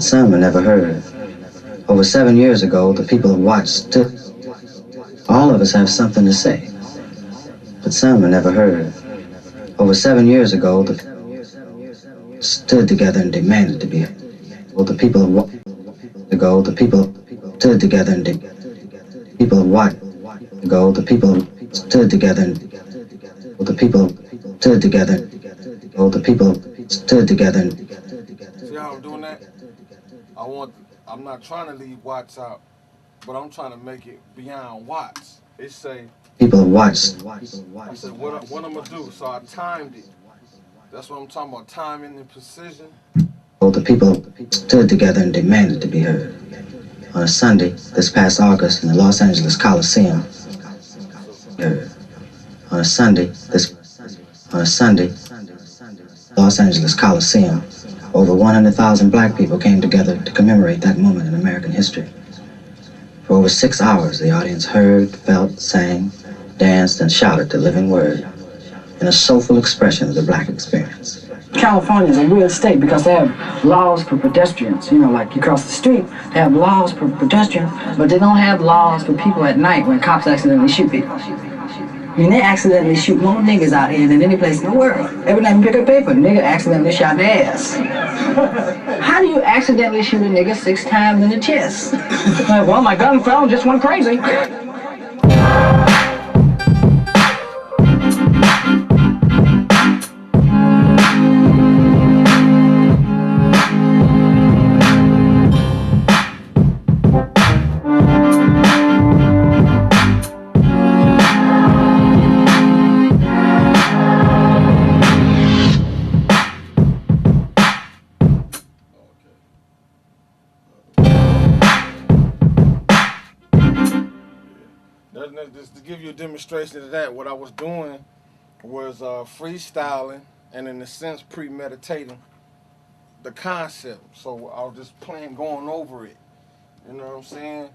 some were never heard. Over 7 years ago, the people of Watts stood. All of us have something to say, but some were never heard. Over 7 years ago, the stood together and demanded to be heard. Well, the people of Watts ago, the people stood together and people of Watts ago, the people stood together and the people stood together. Oh, the people stood together and See how I'm doing that? I'm not trying to leave Watts out, but I'm trying to make it beyond Watts. It say, people of Watts. I said, what I'm gonna do? So I timed it. That's what I'm talking about, timing and precision. Oh, the people stood together and demanded to be heard. On a Sunday, this past August, in the Los Angeles Coliseum, heard. On a Sunday, Los Angeles Coliseum, over 100,000 black people came together to commemorate that moment in American history. For over 6 hours, the audience heard, felt, sang, danced, and shouted the living word in a soulful expression of the black experience. California is a weird state because they have laws for pedestrians. You know, like you cross the street, they have laws for pedestrians, but they don't have laws for people at night when cops accidentally shoot people. I mean, they accidentally shoot more niggas out here than any place in the world. Every time you pick up paper, a nigga accidentally shot their ass. How do you accidentally shoot a nigga 6 times in the chest? Like, well, my gun fell and just went crazy. Just to give you a demonstration of that, what I was doing was freestyling and in a sense premeditating the concept. So I was just going over it. You know what I'm saying?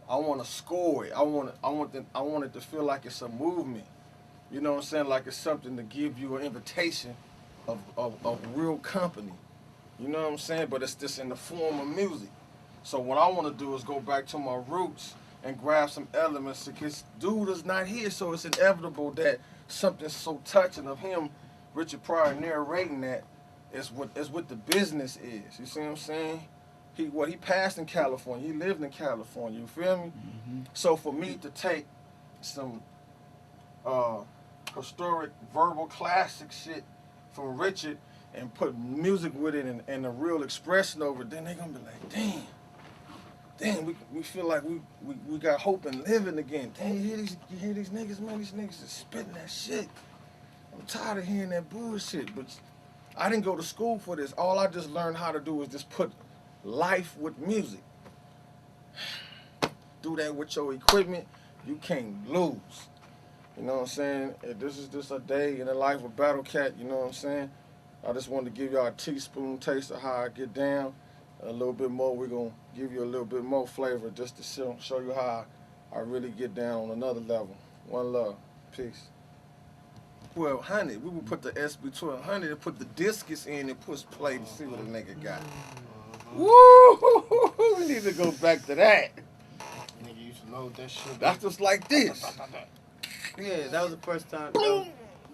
I want to score it. I want it to feel like it's a movement. You know what I'm saying? Like it's something to give you an invitation of real company. You know what I'm saying? But it's just in the form of music. So what I want to do is go back to my roots and grab some elements because dude is not here, so it's inevitable that something so touching of him, Richard Pryor, narrating that is what the business is. You see what I'm saying? He passed in California. He lived in California. You feel me? Mm-hmm. So for me to take some historic verbal classic shit from Richard and put music with it and a real expression over it, then they gonna be like, damn, we feel like we got hope in living again. Damn, you hear these niggas, man? These niggas is spitting that shit. I'm tired of hearing that bullshit. But I didn't go to school for this. All I just learned how to do is just put life with music. Do that with your equipment, you can't lose. You know what I'm saying? This is just a day in the life of BattleCat, you know what I'm saying? I just wanted to give y'all a teaspoon taste of how I get down. A little bit more, we're going to give you a little bit more flavor just to show you how I really get down on another level. One love. Peace. 1200, we would put the SB 1200 and put the discus in and push play to see what a nigga got. Woo! We need to go back to that. Nigga used to know that shit. That's just like this. Yeah, that was the first time.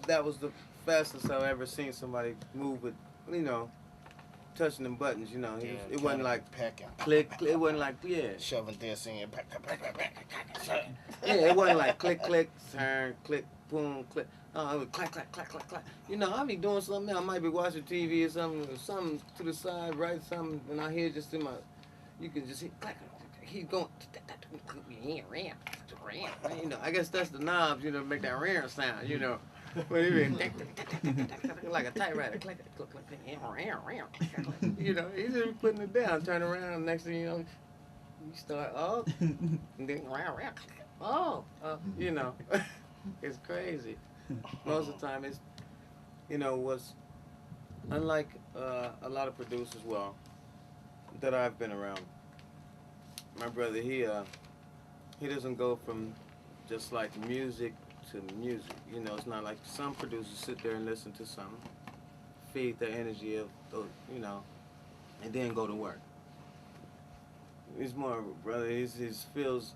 That was the fastest I've ever seen somebody move with, touching them buttons, it wasn't like click, it wasn't like, shoving this in, yeah, it wasn't like click, turn, click, boom, click. Oh, it was clack, I be doing something, I might be watching TV or something to the side, right, something, and I hear just in my, you can just hear clack, he's going, I guess that's the knobs, make that ring sound, But like a typewriter, he's just putting it down, turn around, next thing you know, you start and then it's crazy. Most of the time, it's what's unlike a lot of producers, that I've been around. My brother, he doesn't go from just like music to music. It's not like some producers sit there and listen to something, feed the energy of, and then go to work. He's more brother. His feels.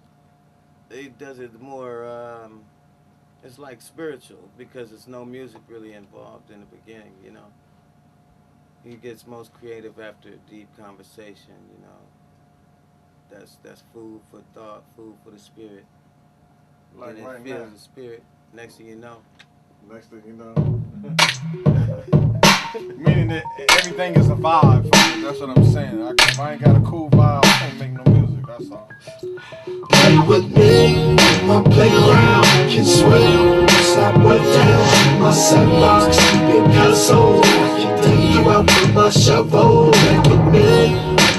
He does it more. It's like spiritual because there's no music really involved in the beginning. You know. He gets most creative after a deep conversation. You know. That's food for thought, food for the spirit. Like And it right fills now. the spirit. Next thing you know. Next thing you know. Meaning that everything is a vibe for me. That's what I'm saying. If I ain't got a cool vibe, I can't make no music. That's all. Play with me, my playground can swim. Slap right down my sandbox, keep it pencil. I can dig you out with my shovel. Play with me,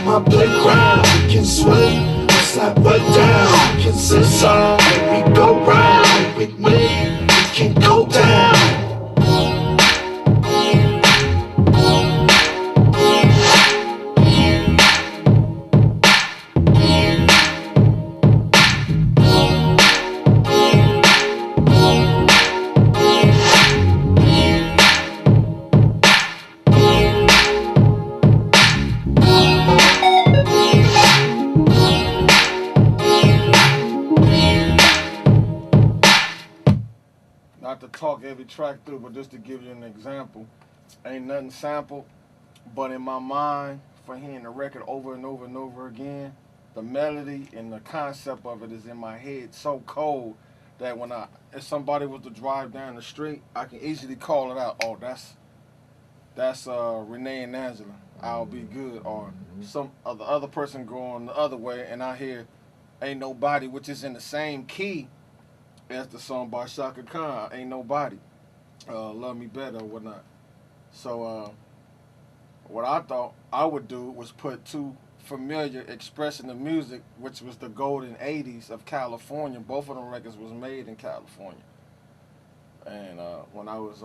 my playground can swim. Slap right down, can sit some, baby go round with me. We can go down. Not to talk every track through, but just to give you an example. Ain't nothing sampled, but in my mind, for hearing the record over and over and over again, the melody and the concept of it is in my head so cold that if somebody was to drive down the street, I can easily call it out. Oh, that's Renee and Angela. I'll be good. Or some other person going the other way, and I hear Ain't Nobody, which is in the same key as the song by Shaka Khan, Ain't Nobody. Love Me Better or whatnot. So what I thought I would do was put two familiar expression of music, which was the golden 80s of California. Both of them records was made in California. And when I was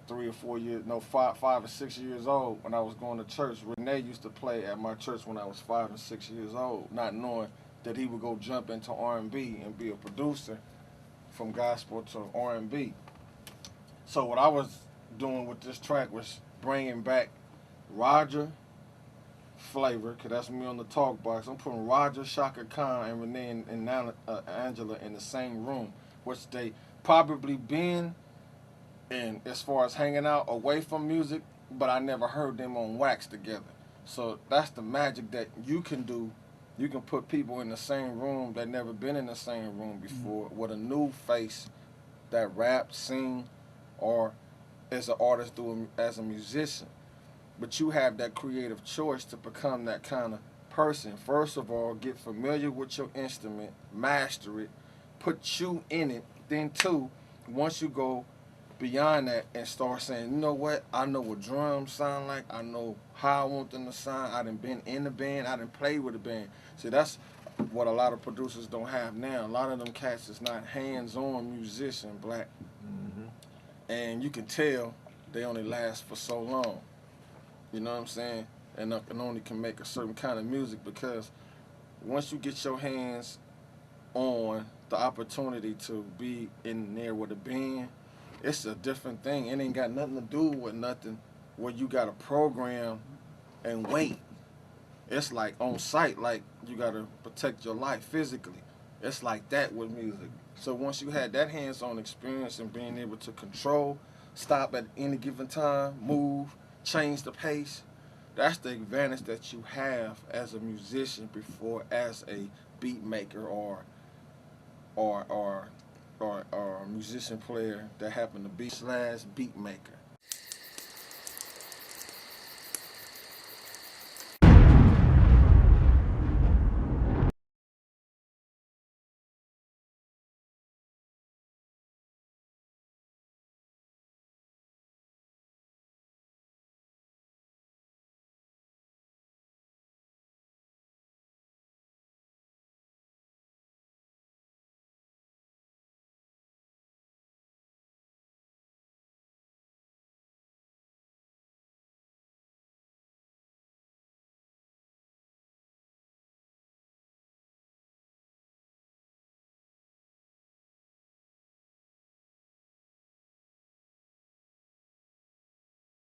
3 or 4 years, no, 5 or 6 years old, when I was going to church, Renee used to play at my church when I was 5 and 6 years old, not knowing that he would go jump into R&B and be a producer from gospel to R&B. So what I was doing with this track was bringing back Roger flavor, because that's me on the talk box. I'm putting Roger, Shaka Khan, and Renee and Angela in the same room, which they probably been in as far as hanging out away from music, but I never heard them on wax together. So that's the magic that you can do. You can put people in the same room that never been in the same room before with a new face that rap, sing, or as an artist do as a musician. But you have that creative choice to become that kind of person. First of all, get familiar with your instrument, master it, put you in it. Then two, once you go beyond that and start saying, you know what, I know what drums sound like, I know how I want them to sound, I done been in the band, I done played with the band. See, that's what a lot of producers don't have now. A lot of them cats is not hands-on musician, black. And you can tell they only last for so long. You know what I'm saying? And only can make a certain kind of music because once you get your hands on the opportunity to be in there with a band, it's a different thing. It ain't got nothing to do with nothing where you got to program and wait. It's like on site, like you got to protect your life physically. It's like that with music. So once you had that hands-on experience and being able to control, stop at any given time, move, change the pace, that's the advantage that you have as a musician before as a beat maker or a musician player that happen to be / beat maker.